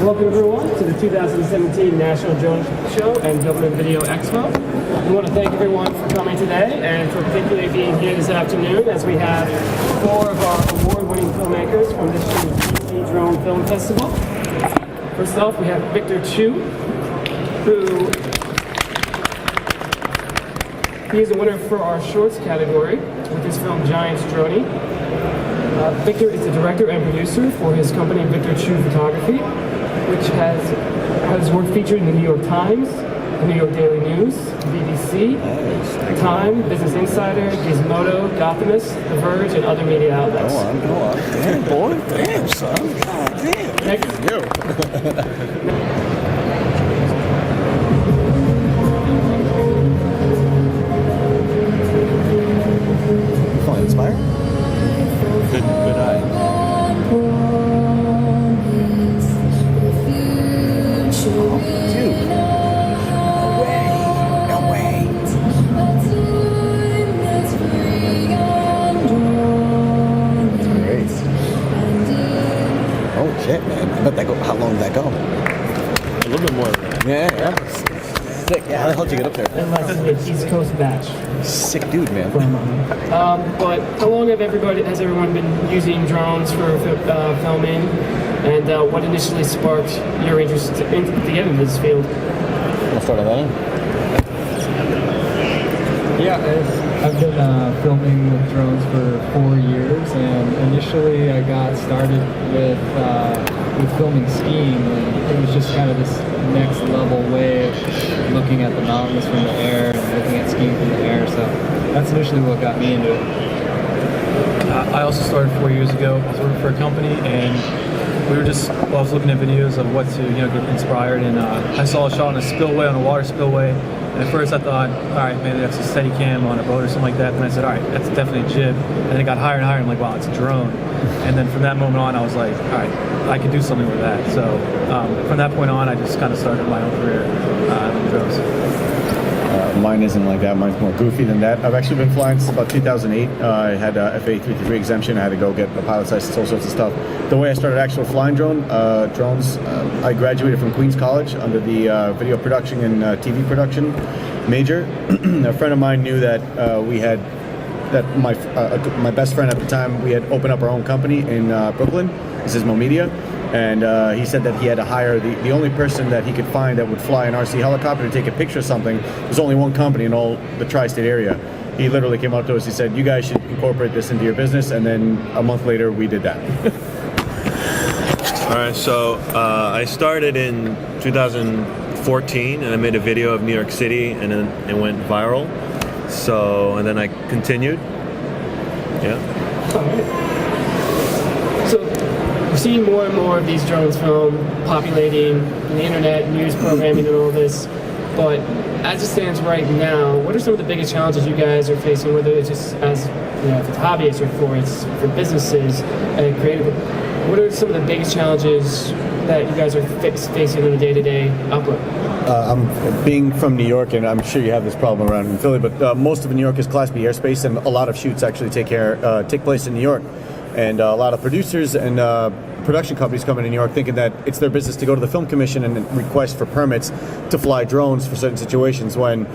Welcome everyone to the 2017 National Drone Show and Government Video Expo. We want to thank everyone for coming today and for particularly being here this afternoon as we have 4 of our award-winning filmmakers from this year's DC Drone Film Festival. First off, we have Victor Chu, who he is a winner for our shorts category with his film Giants Droney. Victor is the director and producer for his company Victor Chu Photography, which has his work featured in the New York Times, the New York Daily News, BBC, Time, Business Insider, Gizmodo, Gothamist, The Verge, and other media outlets. Go on. Damn, boy. Damn, son. God damn. Next. Yo. Feeling inspired? Good eye. Shit, man. I bet that how long did that go? A little bit more than that. Yeah. Sick. Yeah, how the hell did you get up there? And last is the East Coast batch. Sick dude, man. But how long has everyone been using drones for filming? And what initially sparked your interest to get in this field? We'll start on that end. Yeah, I've been filming with drones for 4 years, and initially I got started with filming skiing, and it was just kind of this next level way of looking at the mountains from the air and looking at skiing from the air. So that's initially what got me into it. I also started 4 years ago. I was working for a company, and we were I was looking at videos of what to get inspired, and I saw a shot on a spillway, on a water spillway. And at first I thought, all right, maybe that's a steady cam on a boat or something like that. And I said, all right, that's definitely a jib. And then it got higher and higher. I'm like, wow, it's a drone. And then from that moment on, I was like, all right, I can do something with that. So from that point on, I just kind of started my own career in drones. Mine isn't like that. Mine's more goofy than that. I've actually been flying since about 2008. I had a FAA 333 exemption. I had to go get a pilot's license, all sorts of stuff. The way I started actual flying drones, I graduated from Queens College under the video production and TV production major. A friend of mine knew that my best friend at the time, we had opened up our own company in Brooklyn, Zismo Media. And he said that he had to hire the only person that he could find that would fly an RC helicopter to take a picture of something. There's only one company in all the tri-state area. He literally came up to us. He said, "You guys should incorporate this into your business." And then a month later, we did that. All right, so I started in 2014, and I made a video of New York City, and then it went viral. So, and then I continued. Yeah. So seeing more and more of these drones film populating the internet, news programming, and all this. But as it stands right now, what are some of the biggest challenges you guys are facing, whether it's just as if it's hobbyists or for businesses and creative? What are some of the biggest challenges that you guys are facing on a day-to-day upload? I'm being from New York, and I'm sure you have this problem around in Philly, but most of New York is Class B airspace, and a lot of shoots actually take place in New York. And a lot of producers and production companies come into New York thinking that it's their business to go to the film commission and request for permits to fly drones for certain situations, when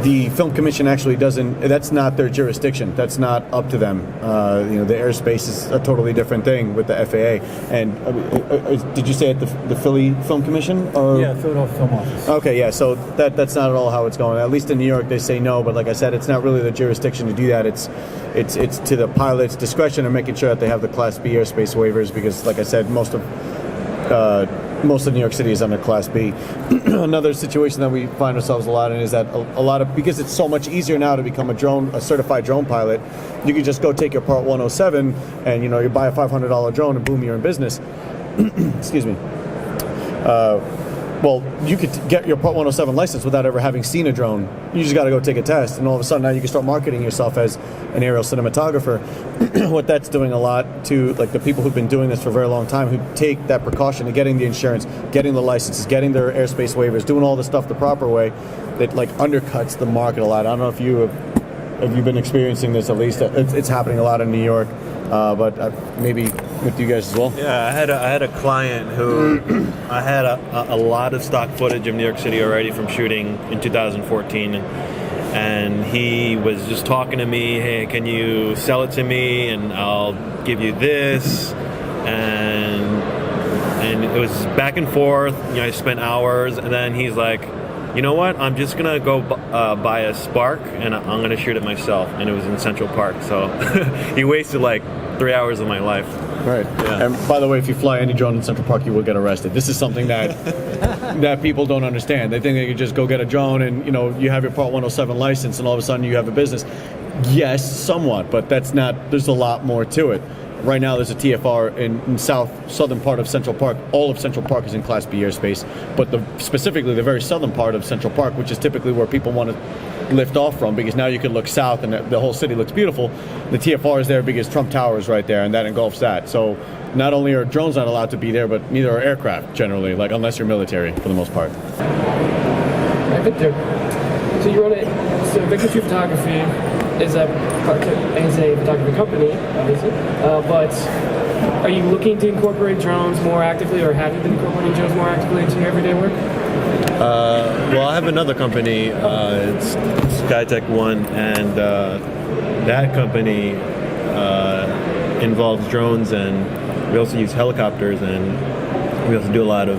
the film commission actually doesn't. That's not their jurisdiction. That's not up to them. The airspace is a totally different thing with the FAA. And did you say at the Philly Film Commission? Or? Yeah, Philadelphia Film Office. Okay, yeah. So that's not at all how it's going. At least in New York, they say no. But like I said, it's not really the jurisdiction to do that. It's to the pilot's discretion and making sure that they have the Class B airspace waivers, because, like I said, most of New York City is under Class B. Another situation that we find ourselves a lot in is that a lot of, because it's so much easier now to become a certified drone pilot, you can just go take your Part 107 and you buy a $500 drone and boom, you're in business. Excuse me. Well, you could get your Part 107 license without ever having seen a drone. You just got to go take a test, and all of a sudden now you can start marketing yourself as an aerial cinematographer. What that's doing a lot to the people who've been doing this for a very long time, who take that precaution of getting the insurance, getting the licenses, getting their airspace waivers, doing all the stuff the proper way, that undercuts the market a lot. I don't know if have you been experiencing this. At least it's happening a lot in New York, but maybe with you guys as well. Yeah, I had a client who I had a lot of stock footage of New York City already from shooting in 2014, and he was just talking to me, hey, can you sell it to me and I'll give you this, and it was back and forth. I spent hours, and then he's like, you know what, I'm just gonna go buy a Spark and I'm gonna shoot it myself, and it was in Central Park. So he wasted 3 hours of my life. Right. Yeah. And by the way, if you fly any drone in Central Park, you will get arrested. This is something that that people don't understand. They think they can just go get a drone and you have your Part 107 license and all of a sudden you have a business. Yes, somewhat, but that's not. There's a lot more to it. Right now, there's a TFR in southern part of Central Park. All of Central Park is in Class B airspace, but specifically the very southern part of Central Park, which is typically where people want to lift off from, because now you can look south and the whole city looks beautiful. The TFR is there because Trump Tower is right there, and that engulfs that. So not only are drones not allowed to be there, but neither are aircraft generally, unless you're military for the most part. Right, Victor. So you run it. So Victor Chu Photography is a photography company, obviously. But are you looking to incorporate drones more actively, or have you been incorporating drones more actively into your everyday work? Well, I have another company. It's SkyTech One, and that company involves drones, and we also use helicopters, and we also do a lot of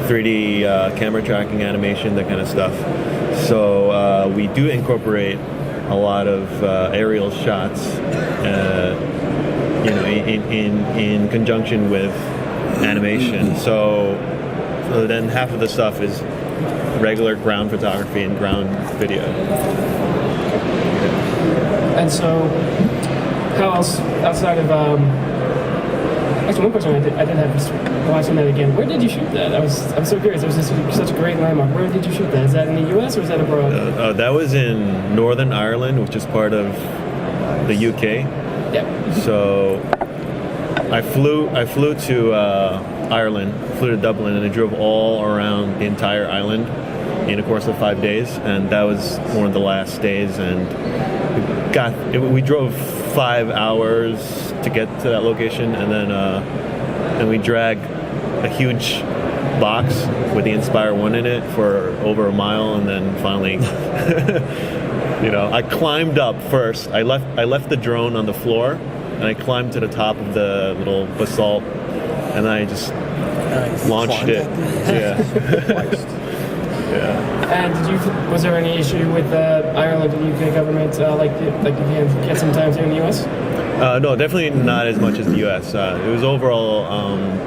3D camera tracking, animation, that kind of stuff. So we do incorporate a lot of aerial shots, in conjunction with animation. So then half of the stuff is regular ground photography and ground video. And so, how else outside of actually, one question I did have just watching that again. Where did you shoot that? I'm so curious. It was just such a great landmark. Where did you shoot that? Is that in the U.S. or is that abroad? That was in Northern Ireland, which is part of the UK. Yep. So I flew to Ireland, flew to Dublin, and I drove all around the entire island in a course of 5 days, and that was one of the last days. And we drove 5 hours to get to that location, and then we dragged a huge box with the Inspire 1 in it for over a mile, and then finally I climbed up first. I left the drone on the floor, and I climbed to the top of the little basalt, and I just launched it. Yeah. Yeah. And was there any issue with Ireland and UK government like you can get sometimes here in the US? No, definitely not as much as the US. It was overall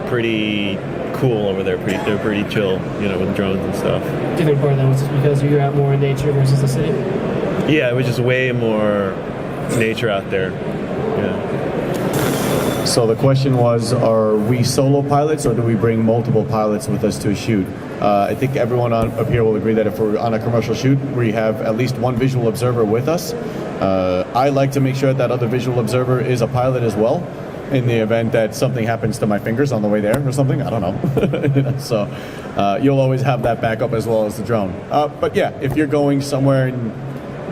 pretty cool over there. They're pretty chill, with drones and stuff. Do you think part of that was just because you're out more in nature versus the city? Yeah, it was just way more nature out there. Yeah. So the question was, are we solo pilots or do we bring multiple pilots with us to a shoot? I think everyone up here will agree that if we're on a commercial shoot, we have at least one visual observer with us. I like to make sure that other visual observer is a pilot as well, in the event that something happens to my fingers on the way there or something. I don't know. So you'll always have that backup as well as the drone. But yeah, if you're going somewhere,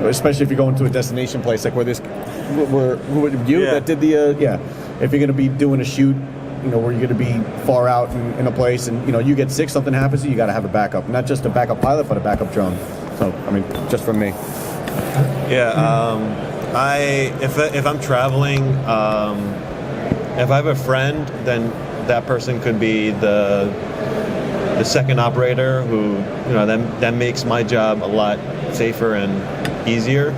especially if you're going to a destination place like where you Yeah. that did the if you're going to be doing a shoot, where you're going to be far out in a place, and you get sick, something happens to you, got to have a backup, not just a backup pilot, but a backup drone. So I mean, just from me. Yeah, if I'm traveling, if I have a friend, then that person could be the second operator who, that makes my job a lot safer and easier.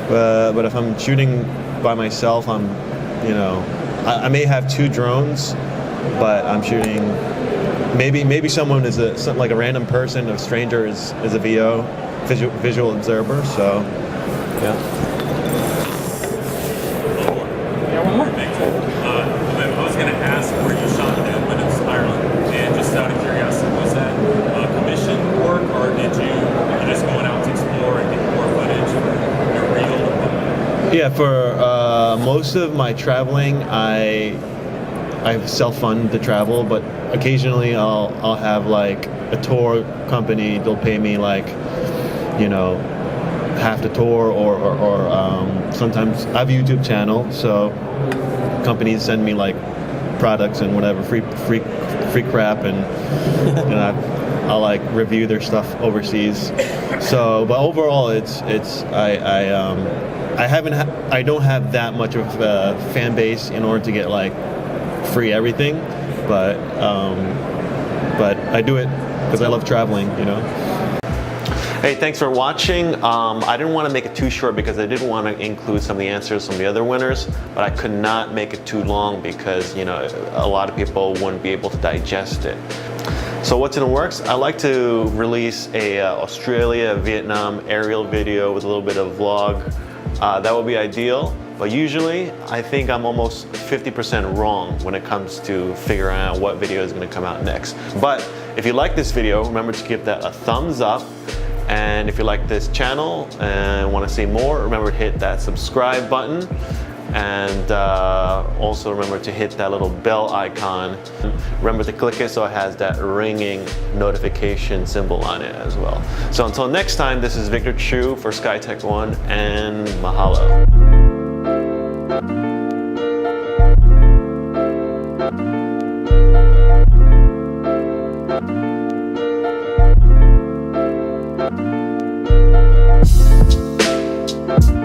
But if I'm shooting by myself, I may have two drones, but I'm shooting. Maybe someone is like a random person, a stranger is a VO, visual observer. So, yeah. I was going to ask where you shot in Windows, Ireland, and just out of curiosity, was that commission work, or are you just going out to explore and get more footage, or real? Yeah, for most of my traveling, I self-fund the travel, but occasionally I'll have like a tour company. They'll pay me like, half the tour, or sometimes I have a YouTube channel, so companies send me like products and whatever, free crap, and I'll like review their stuff overseas. So, but overall, I don't have that much of a fan base in order to get like free everything, but I do it because I love traveling, Hey, thanks for watching. I didn't want to make it too short because I did want to include some of the answers from the other winners, but I could not make it too long because, a lot of people wouldn't be able to digest it. So what's in the works? I like to release a Australia, Vietnam aerial video with a little bit of vlog. That would be ideal, but usually I think I'm almost 50% wrong when it comes to figuring out what video is going to come out next. But if you like this video, remember to give that a thumbs up. And if you like this channel and want to see more, remember to hit that subscribe button. And also remember to hit that little bell icon. Remember to click it so it has that ringing notification symbol on it as well. So until next time, this is Victor Chu for SkyTech One, and mahalo. We'll be right back.